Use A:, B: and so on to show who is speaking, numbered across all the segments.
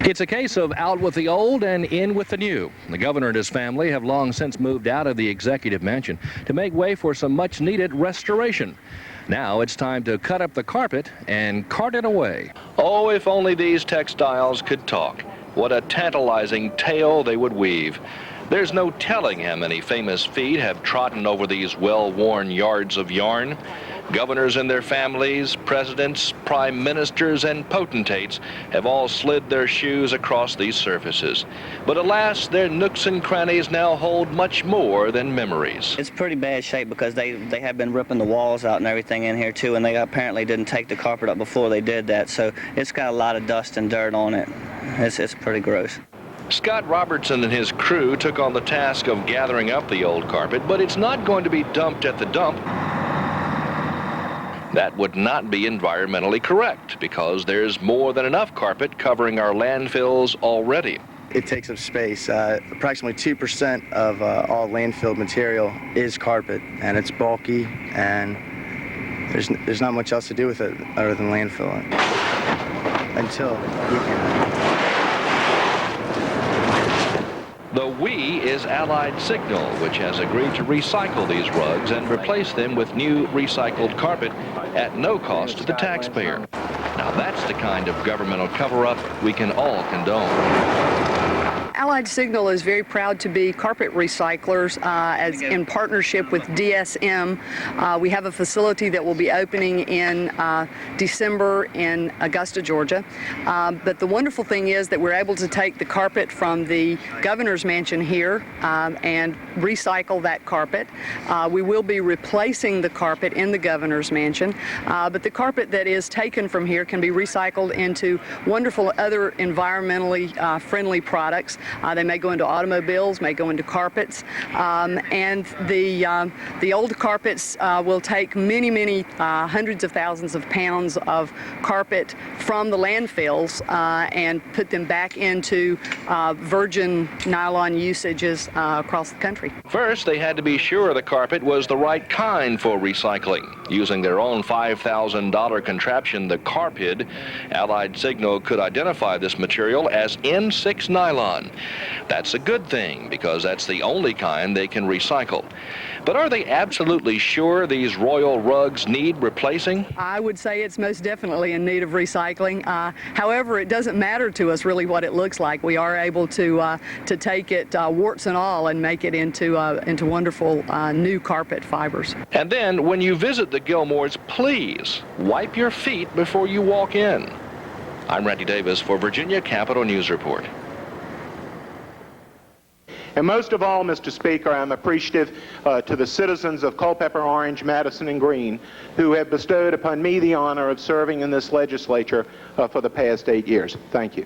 A: It's a case of out with the old and in with the new. The governor and his family have long since moved out of the executive mansion to make way for some much-needed restoration. Now it's time to cut up the carpet and cart it away. Oh, if only these textiles could talk. What a tantalizing tale they would weave. There's no telling how many famous feet have trodden over these well-worn yards of yarn. Governors and their families, presidents, prime ministers, and potentates have all slid their shoes across these surfaces. But alas, their nooks and crannies now hold much more than memories.
B: It's pretty bad shape because they have been ripping the walls out and everything in here too, and they apparently didn't take the carpet up before they did that, so it's got a lot of dust and dirt on it. It's pretty gross.
A: Scott Robertson and his crew took on the task of gathering up the old carpet, but it's not going to be dumped at the dump. That would not be environmentally correct because there's more than enough carpet covering our landfills already.
C: It takes up space. Approximately 2% of all landfill material is carpet, and it's bulky, and there's not much else to do with it other than landfill it until you can.
A: The we is Allied Signal, which has agreed to recycle these rugs and replace them with new recycled carpet at no cost to the taxpayer. Now that's the kind of governmental cover-up we can all condone.
D: Allied Signal is very proud to be carpet recyclers as in partnership with DSM. We have a facility that will be opening in December in Augusta, Georgia. But the wonderful thing is that we're able to take the carpet from the governor's mansion here and recycle that carpet. We will be replacing the carpet in the governor's mansion, but the carpet that is taken from here can be recycled into wonderful other environmentally friendly products. They may go into automobiles, may go into carpets, and the old carpets will take many hundreds of thousands of pounds of carpet from the landfills and put them back into virgin nylon usages across the country.
A: First, they had to be sure the carpet was the right kind for recycling. Using their own $5,000 contraption, the Carpid, Allied Signal could identify this material as N6 nylon. That's a good thing because that's the only kind they can recycle. But are they absolutely sure these royal rugs need replacing?
D: I would say it's most definitely in need of recycling. However, it doesn't matter to us really what it looks like. We are able to take it warts and all and make it into wonderful new carpet fibers.
A: And then when you visit the Gilmores, please wipe your feet before you walk in. I'm Randy Davis for Virginia Capitol News Report.
E: And most of all, Mr. Speaker, I'm appreciative to the citizens of Culpeper, Orange, Madison, and Greene who have bestowed upon me the honor of serving in this legislature for the past 8 years. Thank you.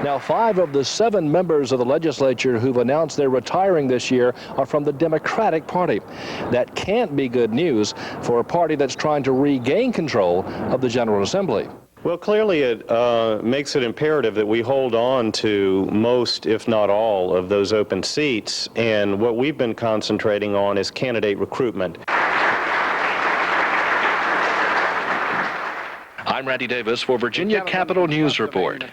A: Now, 5 of the 7 members of the legislature who've announced they're retiring this year are from the Democratic Party. That can't be good news for a party that's trying to regain control of the General Assembly.
F: Well, clearly it makes it imperative that we hold on to most, if not all, of those open seats, and what we've been concentrating on is candidate recruitment.
A: I'm Randy Davis for Virginia Capitol News Report.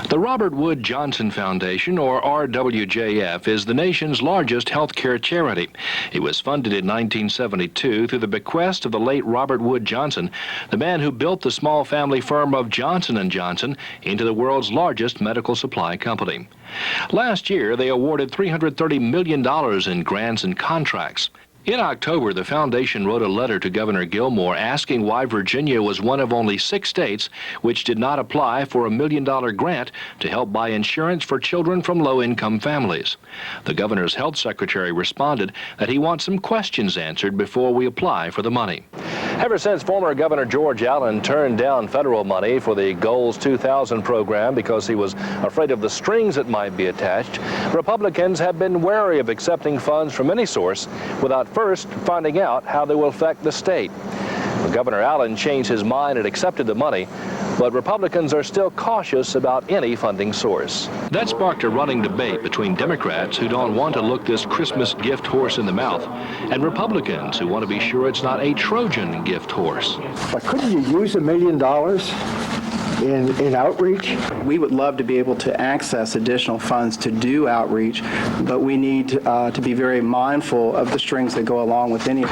A: The Robert Wood Johnson Foundation, or RWJF, is the nation's largest healthcare charity. It was funded in 1972 through the bequest of the late Robert Wood Johnson, the man who built the small family firm of Johnson & Johnson into the world's largest medical supply company. Last year, they awarded $330 million in grants and contracts. In October, the foundation wrote a letter to Governor Gilmore asking why Virginia was one of only 6 states which did not apply for a $1 million grant to help buy insurance for children from low-income families. The governor's health secretary responded that he wants some questions answered before we apply for the money. Ever since former Governor George Allen turned down federal money for the Goals 2000 program because he was afraid of the strings that might be attached, Republicans have been wary of accepting funds from any source without first finding out how they will affect the state. When Governor Allen changed his mind and accepted the money, But Republicans are still cautious about any funding source. That sparked a running debate between Democrats who don't want to look this Christmas gift horse in the mouth and Republicans who want to be sure it's not a Trojan gift horse.
G: But couldn't you use $1 million in outreach?
H: We would love to be able to access additional funds to do outreach, but we need to be very mindful of the strings that go along with any.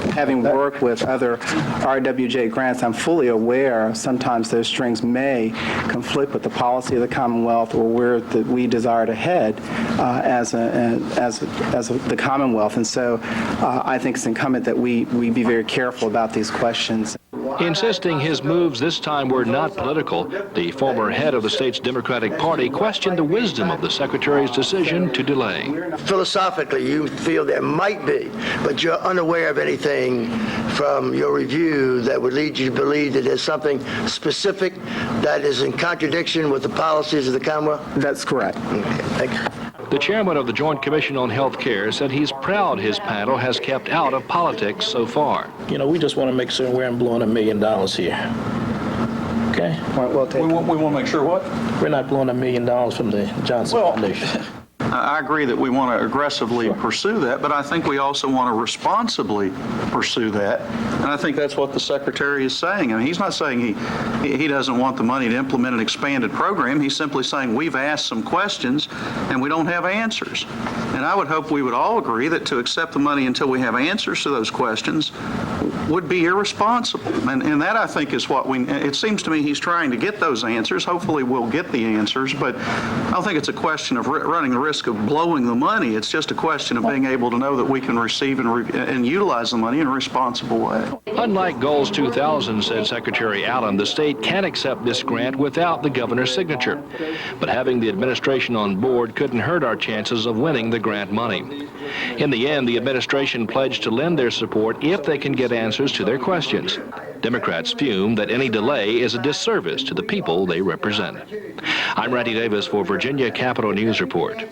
H: Having worked with other RWJ grants, I'm fully aware sometimes those strings may conflict with the policy of the Commonwealth or where we desire to head as the Commonwealth. And so I think it's incumbent that we be very careful about these questions.
A: Insisting his moves this time were not political, the former head of the state's Democratic Party questioned the wisdom of the Secretary's decision to delay.
I: Philosophically, you feel there might be, but you're unaware of anything from your review that would lead you to believe that there's something specific that is in contradiction with the policies of the Commonwealth?
H: That's correct.
I: Okay, thank you.
A: The chairman of the Joint Commission on Health Care said he's proud his panel has kept out of politics so far.
J: You know, we just want to make sure we aren't blowing $1 million here. Okay?
K: We want to make sure what?
J: We're not blowing $1 million from the Johnson Foundation.
K: I agree that we want to aggressively pursue that, but I think we also want to responsibly pursue that. And I think that's what the Secretary is saying. I mean, he's not saying he doesn't want the money to implement an expanded program. He's simply saying we've asked some questions and we don't have answers. And I would hope we would all agree that to accept the money until we have answers to those questions would be irresponsible. And that, I think, is what it seems to me he's trying to get those answers. Hopefully we'll get the answers, but I don't think it's a question of running the risk of blowing the money. It's just a question of being able to know that we can receive and utilize the money in a responsible way.
A: Unlike Goals 2000, said Secretary Allen, the state can accept this grant without the governor's signature. But having the administration on board couldn't hurt our chances of winning the grant money. In the end, the administration pledged to lend their support if they can get answers to their questions. Democrats fume that any delay is a disservice to the people they represent. I'm Randy Davis for Virginia Capitol News Report.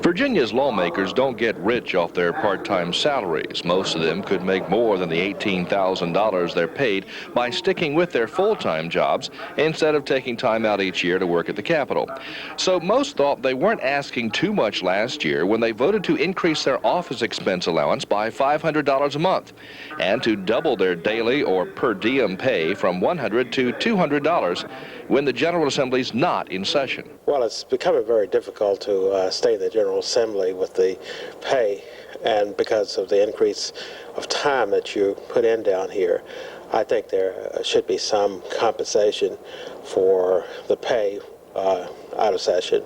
A: Virginia's lawmakers don't get rich off their part-time salaries. Most of them could make more than the $18,000 they're paid by sticking with their full-time jobs instead of taking time out each year to work at the Capitol. So most thought they weren't asking too much last year when they voted to increase their office expense allowance by $500 a month and to double their daily or per diem pay from $100 to $200 when the General Assembly's not in session.
L: Well, it's becoming very difficult to stay in the General Assembly with the pay, and because of the increase of time that you put in down here, I think there should be some compensation for the pay out of session,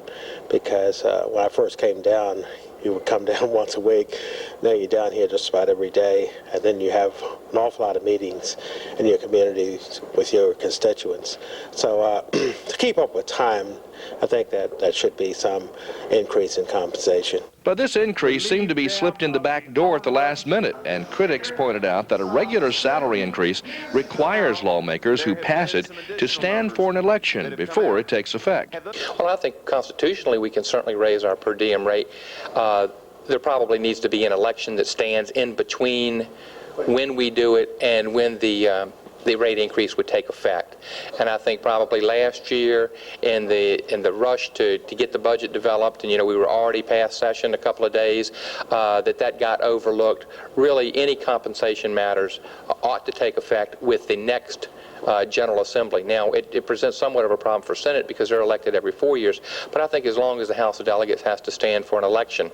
L: because when I first came down, you would come down once a week. Now you're down here just about every day, and then you have an awful lot of meetings in your community with your constituents. So to keep up with time, I think that should be some increase in compensation.
A: But this increase seemed to be slipped in the back door at the last minute, and critics pointed out that a regular salary increase requires lawmakers who pass it to stand for an election before it takes effect.
M: Well, I think constitutionally we can certainly raise our per diem rate. There probably needs to be an election that stands in between when we do it and when the rate increase would take effect. And I think probably last year in the rush to get the budget developed, and we were already past session a couple of days, that got overlooked. Really, any compensation matters ought to take effect with the next General Assembly. Now, it presents somewhat of a problem for Senate because they're elected every 4 years, but I think as long as the House of Delegates has to stand for an election,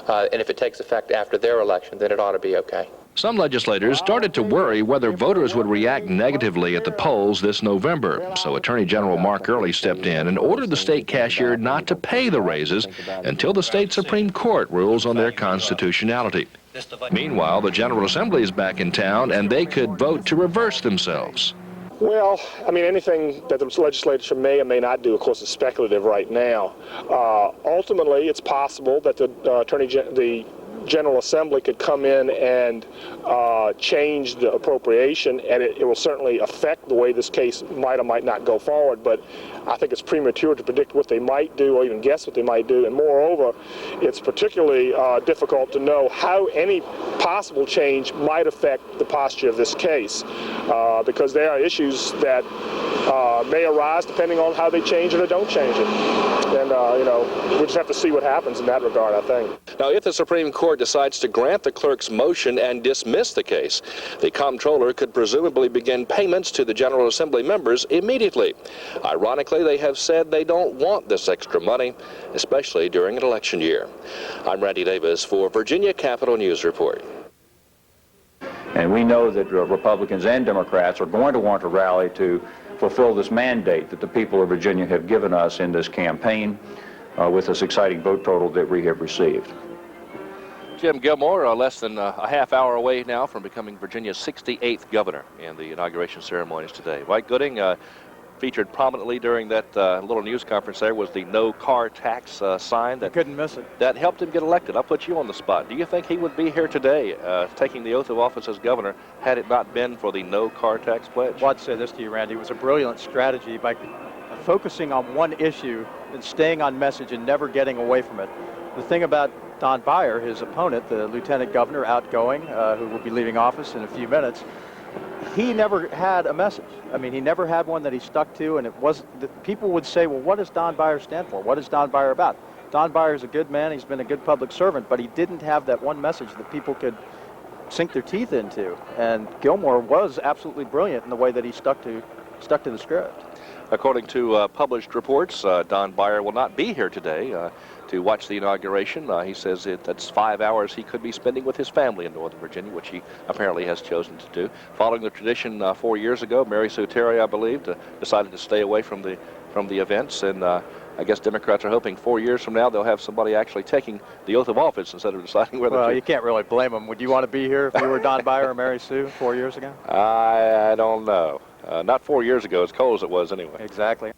M: and if it takes effect after their election, then it ought to be okay.
A: Some legislators started to worry whether voters would react negatively at the polls this November, so Attorney General Mark Earley stepped in and ordered the state cashier not to pay the raises until the state Supreme Court rules on their constitutionality. Meanwhile, the General Assembly is back in town, and they could vote to reverse themselves.
N: Well, I mean, anything that the legislature may or may not do, of course, is speculative right now. Ultimately, it's possible that the General Assembly could come in and change the appropriation, and it will certainly affect the way this case might or might not go forward, but I think it's premature to predict what they might do or even guess what they might do, and moreover, it's particularly difficult to know how any possible change might affect the posture of this case, because there are issues that may arise depending on how they change it or don't change it. And, we just have to see what happens in that regard, I think.
A: Now, if the Supreme Court decides to grant the clerk's motion and dismiss the case, the comptroller could presumably begin payments to the General Assembly members immediately. Ironically, they have said they don't want this extra money, especially during an election year. I'm Randy Davis for Virginia Capitol News Report.
O: And we know that Republicans and Democrats are going to want to rally to fulfill this mandate that the people of Virginia have given us in this campaign with this exciting vote total that we have received.
A: Jim Gilmore, less than a half hour away now from becoming Virginia's 68th governor, in the inauguration ceremonies today. Mike Gooding, featured prominently during that little news conference there was the no car tax sign. That
P: couldn't miss it.
A: That helped him get elected. I'll put you on the spot. Do you think he would be here today taking the oath of office as governor had it not been for the no car tax pledge?
P: Well, I'd say this to you, Randy. It was a brilliant strategy by focusing on one issue and staying on message and never getting away from it. The thing about Don Beyer, his opponent, the lieutenant governor, outgoing, who will be leaving office in a few minutes, he never had a message. I mean, he never had one that he stuck to, and it wasn't. People would say, well, what does Don Beyer stand for? What is Don Beyer about? Don Beyer's a good man. He's been a good public servant, but he didn't have that one message that people could sink their teeth into. And Gilmore was absolutely brilliant in the way that he stuck to the script.
A: According to published reports, Don Beyer will not be here today to watch the inauguration. He says that's 5 hours he could be spending with his family in Northern Virginia, which he apparently has chosen to do. Following the tradition 4 years ago, Mary Sue Terry, I believe, decided to stay away from the events, and I guess Democrats are hoping 4 years from now they'll have somebody actually taking the oath of office instead of deciding whether
P: Well,
A: to.
P: you can't really blame them. Would you want to be here if you were Don Beyer or Mary Sue 4 years ago?
A: I don't know. Not 4 years ago, as cold as it was anyway.
P: Exactly.